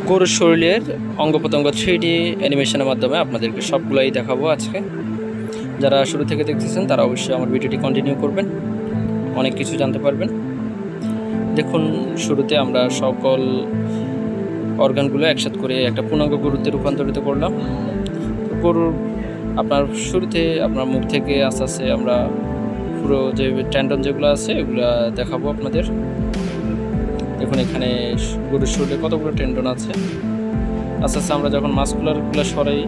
গরুর শরীরের অঙ্গ প্রত্যঙ্গ 3D অ্যানিমেশনের মাধ্যমে আপনাদেরকে সবগুলোই দেখাবো আজকে। যারা শুরু থেকে দেখতেছেন তারা অবশ্যই আমার ভিডিওটি কন্টিনিউ করবেন, অনেক কিছু জানতে পারবেন। দেখুন, শুরুতে আমরা সকল অর্গানগুলো একসাথে করে একটা পূর্ণাঙ্গ গরুতে রূপান্তরিত করলাম। গরুর আপনার শুরুতে আপনার মুখ থেকে আস্তে আস্তে আমরা পুরো যে টেন্ডন যেগুলো আছে এগুলো দেখাবো আপনাদের। দেখুন, এখানে গরুর শরীরে কতগুলো টেন্ডন আছে। আস্তে আস্তে আমরা যখন মাসকুলারগুলো সরাই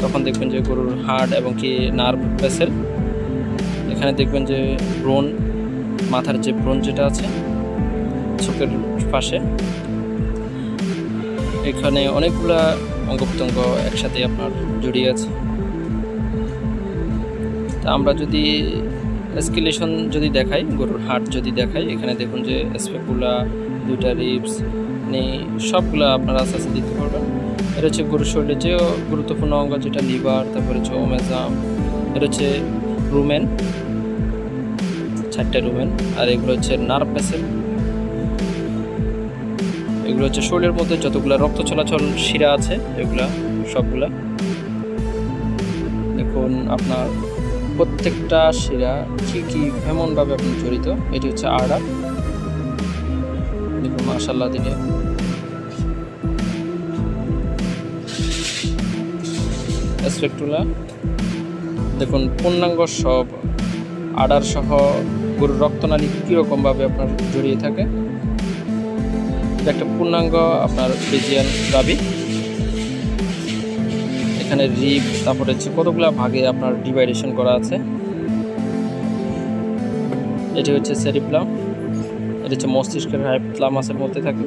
তখন দেখবেন যে গরুর হাড় এবং কি নার্ভ ভেসেল, এখানে দেখবেন যে ব্রোন, মাথার যে ব্রোন যেটা আছে চোখের পাশে, এখানে অনেকগুলা অঙ্গ প্রত্যঙ্গ একসাথে আপনার জড়িয়ে আছে। তা আমরা যদি স্কেলেশন যদি দেখাই, গরুর হাড় যদি দেখাই, এখানে দেখুন যে স্পেকুলা, দুইটা রিবস, সবগুলা আপনারা আস্তে আস্তে দিতে পারবেন। এটা হচ্ছে গরুর শরীরের যে গুরুত্বপূর্ণ অঙ্গ, যেটা লিভার, তারপরে হচ্ছে ওমেজাম, এটা হচ্ছে রুমেন, 4টে রুমেন, আর এগুলো হচ্ছে নার্ভ ভেসেল। এগুলো হচ্ছে শরীরের মধ্যে যতগুলো রক্ত চলাচল শিরা আছে এগুলা সবগুলা। দেখুন আপনার প্রত্যেকটা শিরা কি এমনভাবে আপনি জড়িত। এটি হচ্ছে আড়া, দেখুন মাশাআল্লাহ দিলে। স্পেকুলা দেখুন, পূর্ণাঙ্গ সব আড়ার সহ গরুর রক্তনালী কীরকমভাবে আপনার জড়িয়ে থাকে। এটা একটা পূর্ণাঙ্গ আপনার ফ্রিজিয়ান গাভী। এখানে রিব, তারপরে হচ্ছে কতগুলা ভাগে আপনার ডিভাইডেশন করা আছে। এটি হচ্ছে সেরিব্রাম, এটা হচ্ছে মস্তিষ্কের হাইপোথ্যালামাসের মধ্যে থাকে।